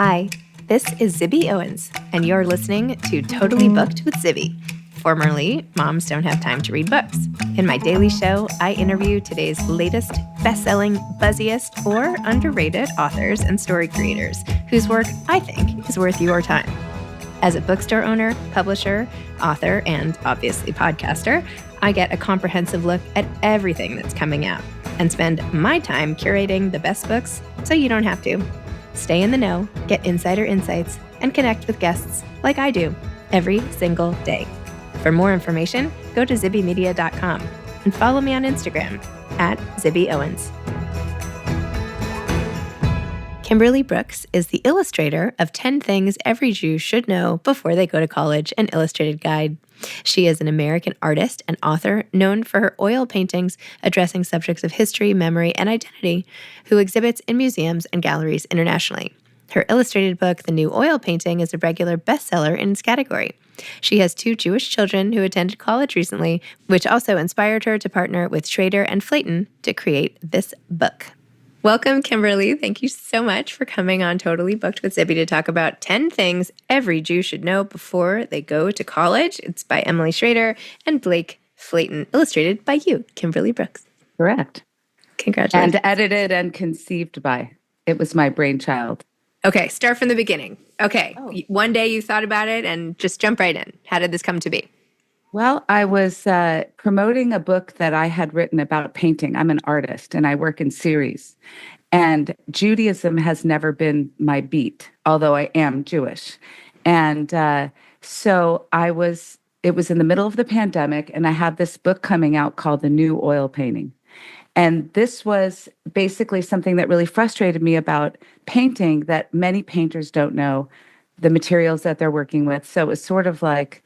Hi, this is Zibby Owens, and you're listening to Totally Booked with Zibby, formerly Moms Don't Have Time to Read Books. In my daily show, I interview today's latest best-selling, buzziest, or underrated authors and story creators whose work I think is worth your time. As a bookstore owner, publisher, author, and obviously podcaster, I get a comprehensive look at everything that's coming out and spend my time curating the best books so you don't have to. Stay in the know, get insider insights, and connect with guests like I do every single day. For more information, go to zibbymedia.com and follow me on Instagram at Zibby Owens. Kimberly Brooks is the illustrator of 10 Things Every Jew Should Know Before They Go to College, an illustrated guide. She is an American artist and author known for her oil paintings addressing subjects of history, memory, and identity, who exhibits in museums and galleries internationally. Her illustrated book, The New Oil Painting, is a regular bestseller in its category. She has 2 Jewish children who attended college recently, which also inspired her to partner with Schrader and Flayton to create this book. Welcome, Kimberly. Thank you so much for coming on Totally Booked with Zibby to talk about 10 things every Jew should know before they go to college. It's by Emily Schrader and Blake Flayton, illustrated by you, Kimberly Brooks. Correct. Congratulations. And edited and conceived by. It was my brainchild. Okay, start from the beginning. Okay, One day you thought about it and just jump right in. How did this come to be? Well, I was promoting a book that I had written about painting. I'm an artist and I work in series. And Judaism has never been my beat, although I am Jewish. And so it was in the middle of the pandemic, and I had this book coming out called The New Oil Painting. And this was basically something that really frustrated me about painting, that many painters don't know the materials that they're working with. So it was sort of like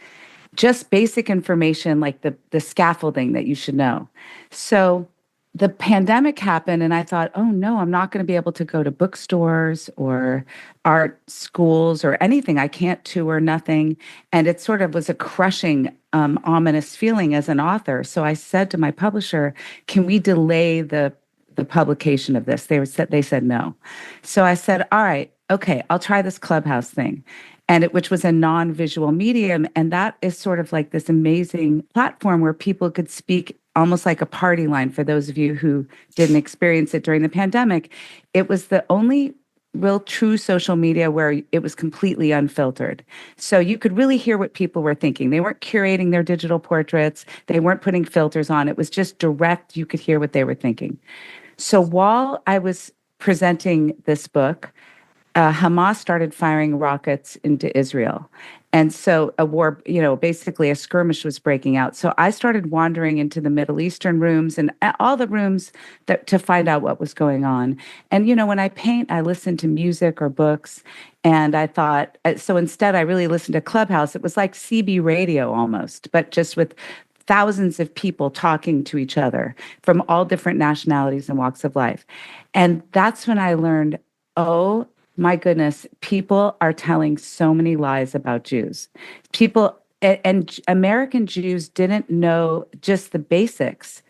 just basic information, like the scaffolding that you should know. So the pandemic happened and I thought, oh no, I'm not going to be able to go to bookstores or art schools or anything. I can't tour, nothing. And it sort of was a crushing, ominous feeling as an author. So I said to my publisher, can we delay the publication of this? They said no. So I said, all right, okay, I'll try this Clubhouse thing. Which was a non-visual medium. And that is sort of like this amazing platform where people could speak almost like a party line. For those of you who didn't experience it during the pandemic, it was the only real true social media where it was completely unfiltered. So you could really hear what people were thinking. They weren't curating their digital portraits. They weren't putting filters on. It was just direct. You could hear what they were thinking. So while I was presenting this book, Hamas started firing rockets into Israel. And so a war, basically a skirmish was breaking out. So I started wandering into the Middle Eastern rooms and all the rooms to find out what was going on. And, when I paint, I listen to music or books. And I thought, so instead I really listened to Clubhouse. It was like CB radio almost, but just with thousands of people talking to each other from all different nationalities and walks of life. And that's when I learned, oh, my goodness, people are telling so many lies about Jews. People and American Jews didn't know just the basics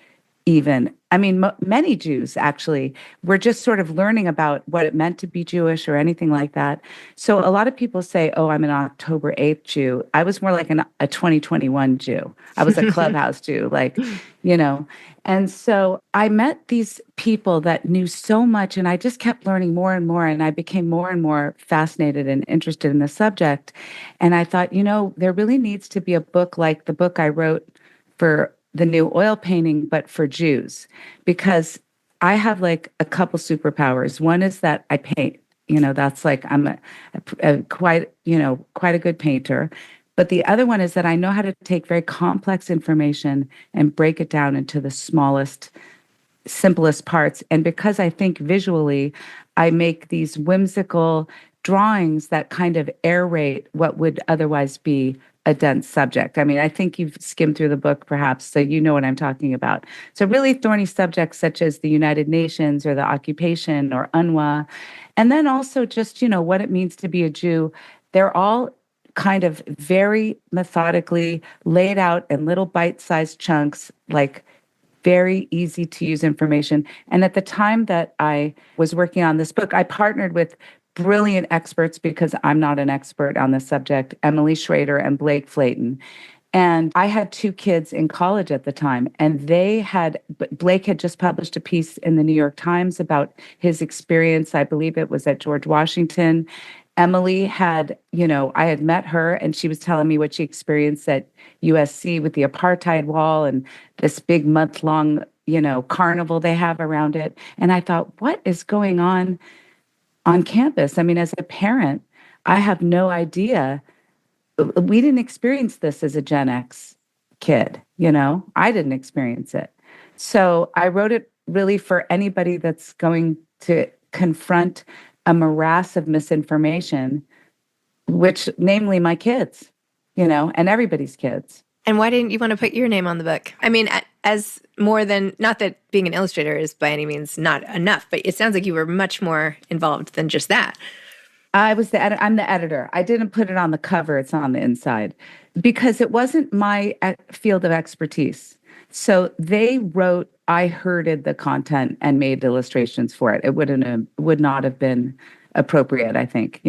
even. I mean, many Jews actually were just sort of learning about what it meant to be Jewish or anything like that. So a lot of people say, oh, I'm an October 8th Jew. I was more like a 2021 Jew. I was a Clubhouse Jew, And so I met these people that knew so much, and I just kept learning more and more, and I became more and more fascinated and interested in the subject. And I thought, there really needs to be a book like the book I wrote for The New Oil Painting, but for Jews, because I have like a couple superpowers. One is that I paint, that's like I'm quite a good painter. But the other one is that I know how to take very complex information and break it down into the smallest, simplest parts. And because I think visually, I make these whimsical drawings that kind of aerate what would otherwise be a dense subject. I mean, I think you've skimmed through the book perhaps, so you know what I'm talking about. So really thorny subjects such as the United Nations or the occupation or UNRWA, and then also just, what it means to be a Jew. They're all kind of very methodically laid out in little bite-sized chunks, like very easy to use information. And at the time that I was working on this book, I partnered with brilliant experts, because I'm not an expert on the subject, Emily Schrader and Blake Flayton. And I had two kids in college at the time, and Blake had just published a piece in the New York Times about his experience. I believe it was at George Washington. Emily had, I had met her, and she was telling me what she experienced at USC with the apartheid wall and this big month-long, carnival they have around it. And I thought, what is going on campus? I mean, as a parent, I have no idea. We didn't experience this as a Gen X kid, I didn't experience it. So I wrote it really for anybody that's going to confront a morass of misinformation, which namely my kids, and everybody's kids. And why didn't you want to put your name on the book? I mean, as more than, not that being an illustrator is by any means not enough, but it sounds like you were much more involved than just that. I'm the editor. I didn't put it on the cover. It's on the inside because it wasn't my field of expertise. So they wrote, I herded the content and made illustrations for it. It would not have been appropriate, I think,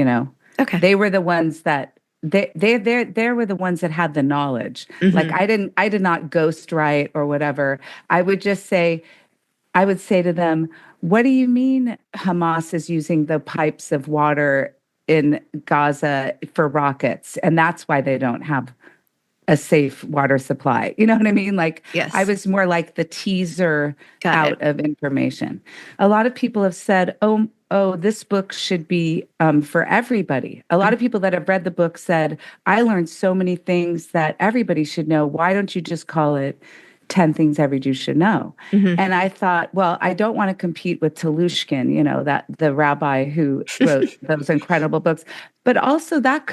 Okay. They were the ones that they were the ones that had the knowledge. Mm-hmm. Like I did not ghostwrite or whatever. I would say to them, what do you mean Hamas is using the pipes of water in Gaza for rockets? And that's why they don't have a safe water supply. You know what I mean? Like, yes. I was more like the teaser of information. A lot of people have said, oh, this book should be for everybody. A lot of people that have read the book said, I learned so many things that everybody should know. Why don't you just call it 10 Things Every Jew Should Know? Mm-hmm. And I thought, well, I don't want to compete with Telushkin, that the rabbi who wrote those incredible books. But also that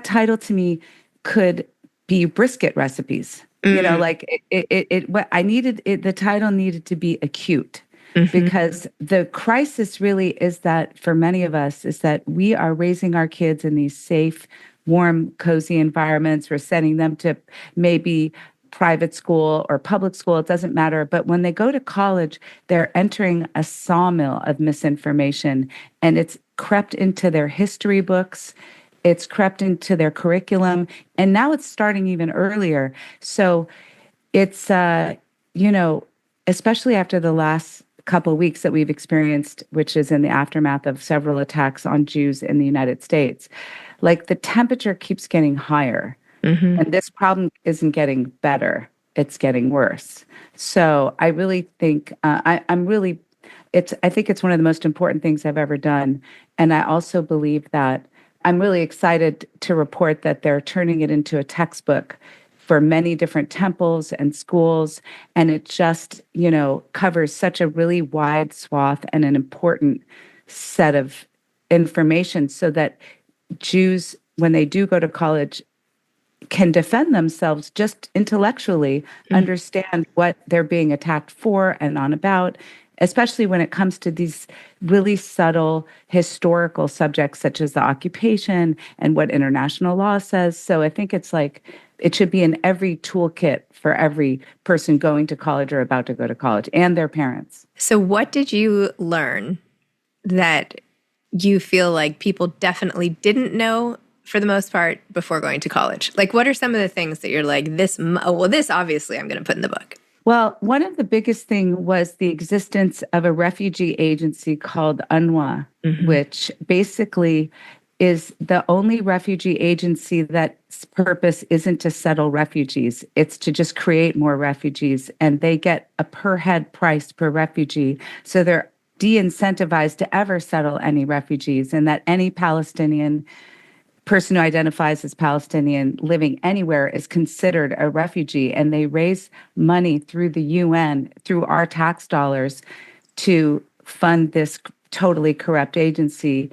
title to me could be brisket recipes. Mm-hmm. The title needed to be acute. Mm-hmm. Because the crisis really is that for many of us is that we are raising our kids in these safe, warm, cozy environments. We're sending them to maybe private school or public school, it doesn't matter. But when they go to college, they're entering a sawmill of misinformation, and it's crept into their history books. It's crept into their curriculum, and now it's starting even earlier. So it's, especially after the last couple of weeks that we've experienced, which is in the aftermath of several attacks on Jews in the United States, like the temperature keeps getting higher. Mm-hmm. And this problem isn't getting better. It's getting worse. So I really think I think it's one of the most important things I've ever done. And I also believe that I'm really excited to report that they're turning it into a textbook for many different temples and schools. And it just, covers such a really wide swath and an important set of information so that Jews, when they do go to college, can defend themselves just intellectually, understand what they're being attacked for and on about, especially when it comes to these really subtle historical subjects such as the occupation and what international law says. So I think it's like it should be in every toolkit for every person going to college or about to go to college and their parents. So what did you learn that you feel like people definitely didn't know for the most part before going to college? Like, what are some of the things that you're like, this obviously I'm going to put in the book? Well, one of the biggest thing was the existence of a refugee agency called UNRWA, mm-hmm. which basically is the only refugee agency that's purpose isn't to settle refugees. It's to just create more refugees. And they get a per head price per refugee. So they're de-incentivized to ever settle any refugees, and that any Palestinian person who identifies as Palestinian living anywhere is considered a refugee. And they raise money through the UN, through our tax dollars, to fund this totally corrupt agency,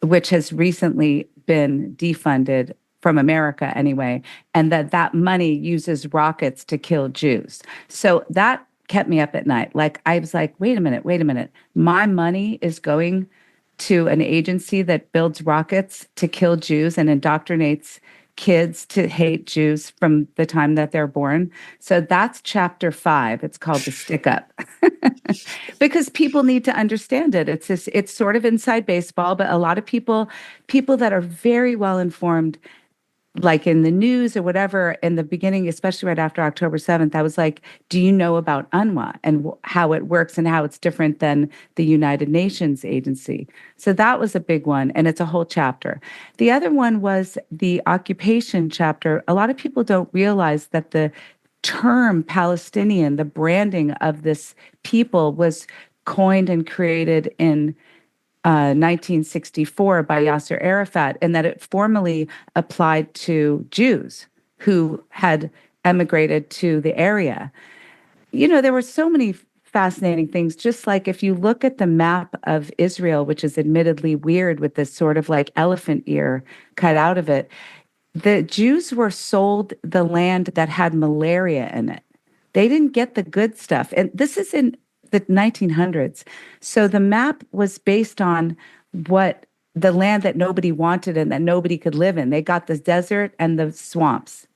which has recently been defunded from America anyway, and that money uses rockets to kill Jews. So that kept me up at night. Like, I was like, wait a minute. My money is going to an agency that builds rockets to kill Jews and indoctrinates kids to hate Jews from the time that they're born. So that's chapter 5. It's called The Stick Up. Because people need to understand it. It's sort of inside baseball, but a lot of people that are very well informed, like in the news or whatever, in the beginning, especially right after October 7th, I was like, do you know about UNWA and how it works and how it's different than the United Nations agency? So that was a big one, and it's a whole chapter. The other one was the occupation chapter. A lot of people don't realize that the term Palestinian, the branding of this people, was coined and created in 1964 by Yasser Arafat, and that it formally applied to Jews who had emigrated to the area. There were so many fascinating things. Just like if you look at the map of Israel, which is admittedly weird with this sort of like elephant ear cut out of it, the Jews were sold the land that had malaria in it. They didn't get the good stuff. And this is in the 1900s. So the map was based on what the land that nobody wanted and that nobody could live in. They got the desert and the swamps,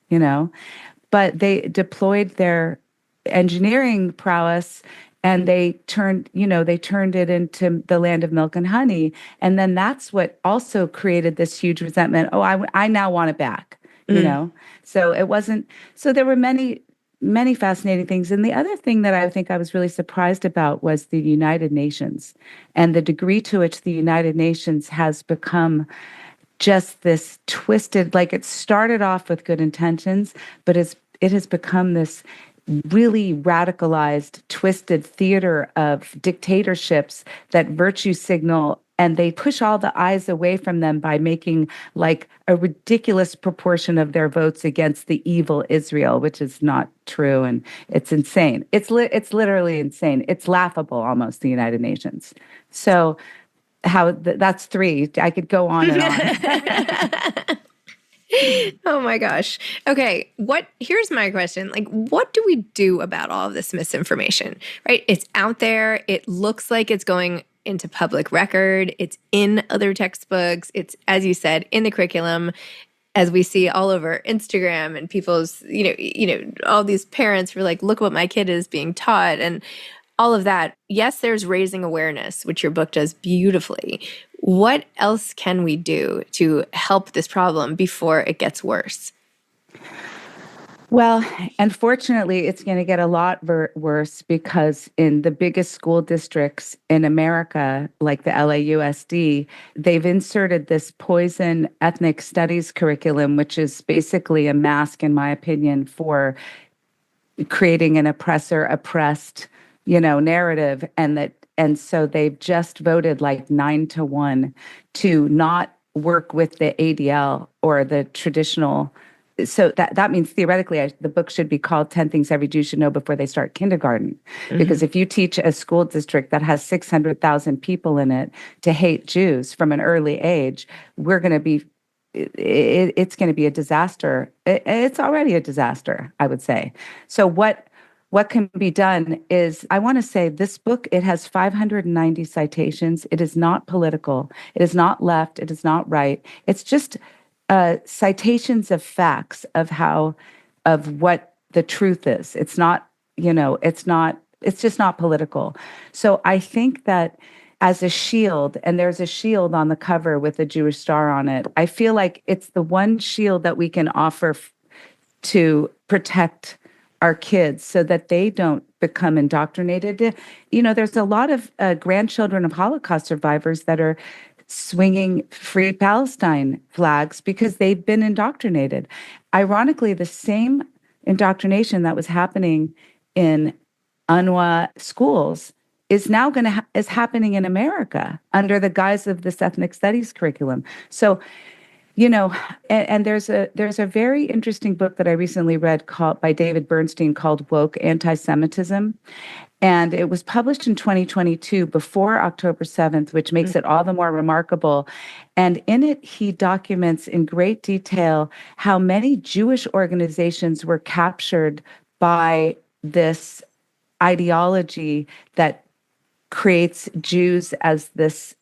but they deployed their engineering prowess and they turned it into the land of milk and honey. And then that's what also created this huge resentment. Oh, I now want it back, So it wasn't, so there were many fascinating things. And the other thing that I think I was really surprised about was the United Nations and the degree to which the United Nations has become just this twisted, like it started off with good intentions, but it has become this really radicalized, twisted theater of dictatorships that virtue signal, and they push all the eyes away from them by making like a ridiculous proportion of their votes against the evil Israel, which is not true, and it's insane. It's literally insane. It's laughable almost, the United Nations. So that's 3. I could go on and on. Oh my gosh. Okay, here's my question. Like, what do we do about all of this misinformation, right? It's out there. It looks like it's going into public record. It's in other textbooks. It's, as you said, in the curriculum, as we see all over Instagram and people's, all these parents who are like, look what my kid is being taught and all of that. Yes, there's raising awareness, which your book does beautifully. What else can we do to help this problem before it gets worse? Well, unfortunately, it's going to get a lot worse because in the biggest school districts in America, like the LAUSD, they've inserted this poison ethnic studies curriculum, which is basically a mask, in my opinion, for creating an oppressor-oppressed, narrative. And so they've just voted like 9-1 to not work with the ADL or the traditional. So that means theoretically, the book should be called 10 Things Every Jew Should Know Before They Start Kindergarten. Mm-hmm. Because if you teach a school district that has 600,000 people in it to hate Jews from an early age, it's going to be a disaster. It's already a disaster, I would say. So what can be done is, I want to say this book, it has 590 citations. It is not political. It is not left. It is not right. It's just citations of facts of what the truth is. It's not, it's just not political. So I think that as a shield, and there's a shield on the cover with a Jewish star on it, I feel like it's the one shield that we can offer to protect our kids so that they don't become indoctrinated. There's a lot of grandchildren of Holocaust survivors that are swinging Free Palestine flags because they've been indoctrinated. Ironically, the same indoctrination that was happening in UNWA schools is now is happening in America under the guise of this ethnic studies curriculum. So, and there's a very interesting book that I recently read by David Bernstein called Woke Antisemitism. And it was published in 2022 before October 7th, which makes it all the more remarkable. And in it, he documents in great detail how many Jewish organizations were captured by this ideology that creates Jews as this,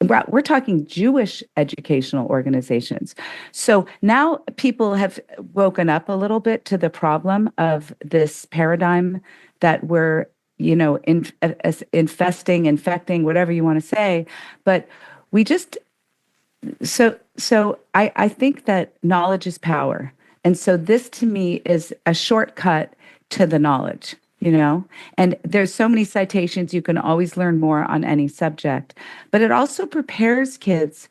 we're talking Jewish educational organizations. So now people have woken up a little bit to the problem of this paradigm that we're, infecting, whatever you want to say. But we just, I think that knowledge is power. And so this to me is a shortcut to the knowledge, and there's so many citations. You can always learn more on any subject, but it also prepares kids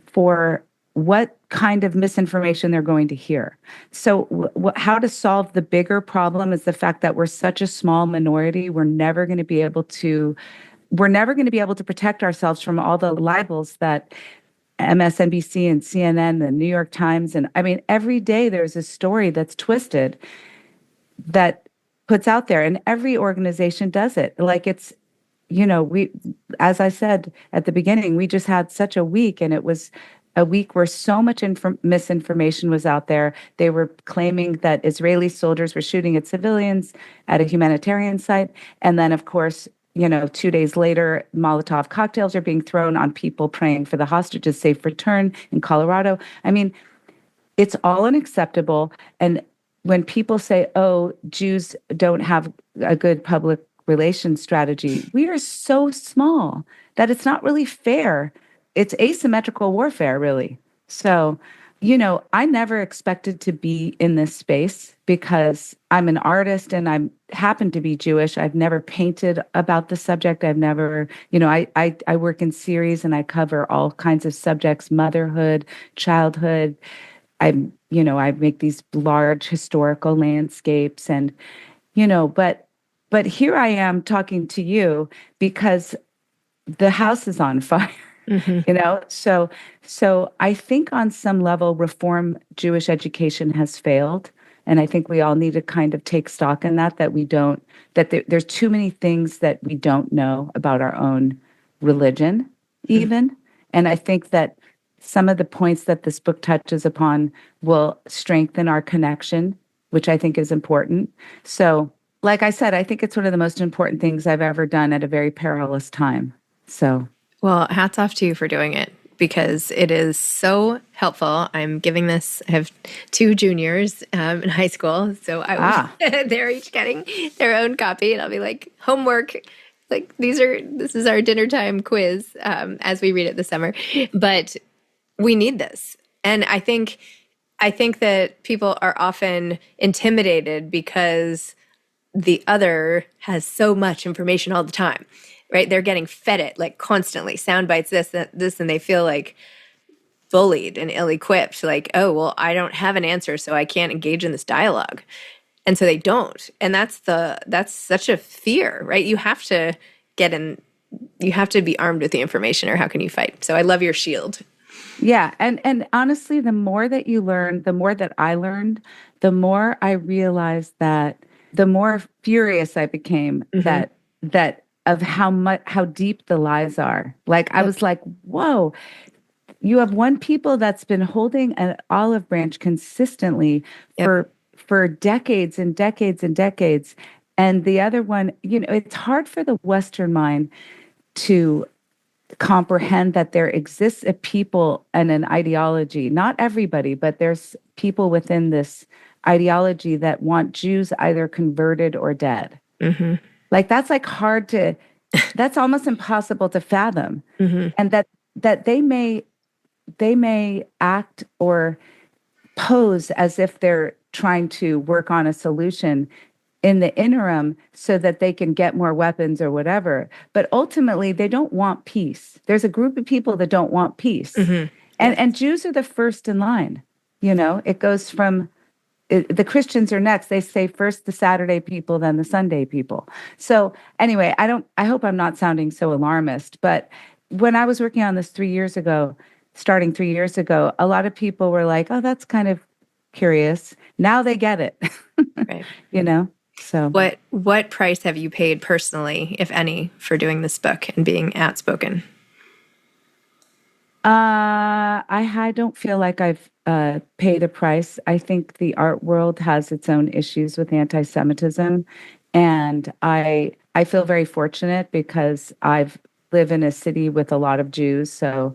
for what kind of misinformation they're going to hear. So how to solve the bigger problem is the fact that we're such a small minority. We're never going to be able to protect ourselves from all the libels that MSNBC and CNN, the New York Times, and I mean, every day there's a story that's twisted that puts out there, and every organization does it. Like it's, as I said at the beginning, we just had such a week, and it was a week where so much misinformation was out there. They were claiming that Israeli soldiers were shooting at civilians at a humanitarian site, and then, of course, 2 days later, Molotov cocktails are being thrown on people praying for the hostages' safe return in Colorado. I mean, it's all unacceptable. And when people say, oh, Jews don't have a good public relations strategy, we are so small that it's not really fair. It's asymmetrical warfare, really. So, I never expected to be in this space because I'm an artist and I happen to be Jewish. I've never painted about the subject. I've never, I work in series and I cover all kinds of subjects, motherhood, childhood. I make these large historical landscapes and, but here I am talking to you because the house is on fire. So I think on some level, reform Jewish education has failed. And I think we all need to kind of take stock in that there's too many things that we don't know about our own religion, even. And I think that some of the points that this book touches upon will strengthen our connection, which I think is important. So, like I said, I think it's one of the most important things I've ever done at a very perilous time. So. Well, hats off to you for doing it because it is so helpful. I'm giving this, I have 2 juniors in high school. So they're each getting their own copy and I'll be like, homework, like this is our dinner time quiz as we read it this summer. But we need this. And I think that people are often intimidated because the other has so much information all the time. Right? They're getting fed it like constantly, sound bites, this, and they feel like bullied and ill-equipped. Like, oh, well, I don't have an answer, so I can't engage in this dialogue. And so they don't. And that's such a fear, right? You have to be armed with the information or how can you fight? So I love your shield. Yeah. And honestly, the more that you learn, the more that I learned, the more I realized that the more furious I became that of how deep the lies are. Like, I was like, whoa, you have one people that's been holding an olive branch consistently for decades and decades and decades. And the other one, it's hard for the Western mind to comprehend that there exists a people and an ideology, not everybody, but there's people within this ideology that want Jews either converted or dead. Like that's like that's almost impossible to fathom. And that they may act or pose as if they're trying to work on a solution in the interim so that they can get more weapons or whatever. But ultimately, they don't want peace. There's a group of people that don't want peace. And Jews are the first in line. It goes from the Christians are next. They say first the Saturday people, then the Sunday people. So anyway, I hope I'm not sounding so alarmist, but when I was working on this starting 3 years ago, a lot of people were like, oh, that's kind of curious. Now they get it. Right. So what price have you paid personally, if any, for doing this book and being outspoken? I don't feel like I've paid a price. I think the art world has its own issues with anti-Semitism, and I feel very fortunate because I've live in a city with a lot of Jews, so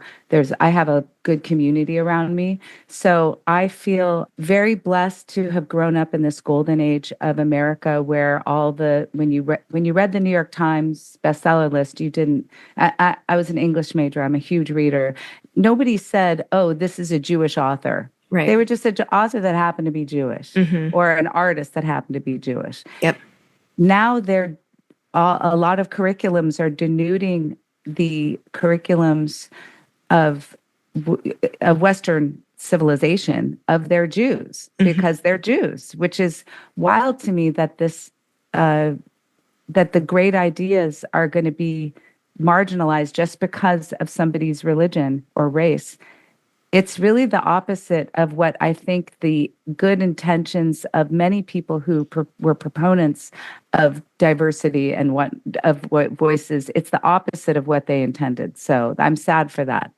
I have a good community around me. So I feel very blessed to have grown up in this golden age of America, where when you read the New York Times bestseller list, you didn't. I was an English major. I'm a huge reader. Nobody said, "Oh, this is a Jewish author." Right. They were just an author that happened to be Jewish, or an artist that happened to be Jewish. Yep. Now a lot of curriculums are denuding the curriculums of Western civilization of their Jews because they're Jews, which is wild to me that that the great ideas are going to be marginalized just because of somebody's religion or race. It's really the opposite of what I think the good intentions of many people who were proponents of diversity and what voices. It's the opposite of what they intended. So I'm sad for that.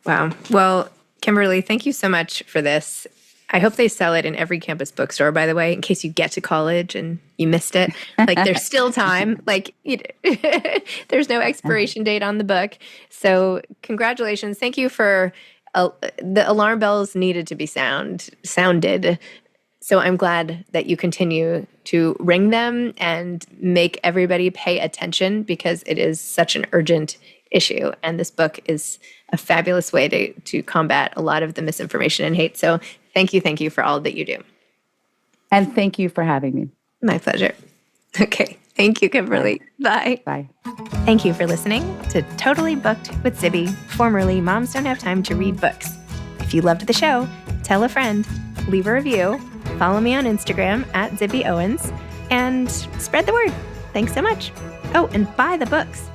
Wow. Well, Kimberly, thank you so much for this. I hope they sell it in every campus bookstore, by the way, in case you get to college and you missed it. Like, there's still time. Like, there's no expiration date on the book. So congratulations. Thank you for... the alarm bells needed to be sounded. So I'm glad that you continue to ring them and make everybody pay attention, because it is such an urgent issue. And this book is a fabulous way to combat a lot of the misinformation and hate. So thank you for all that you do. And thank you for having me. My pleasure. Okay. Thank you, Kimberly. Bye. Bye. Thank you for listening to Totally Booked with Zibby, formerly Moms Don't Have Time to Read Books. If you loved the show, tell a friend, leave a review, follow me on Instagram @ZibbyOwens, and spread the word. Thanks so much. Oh, and buy the books.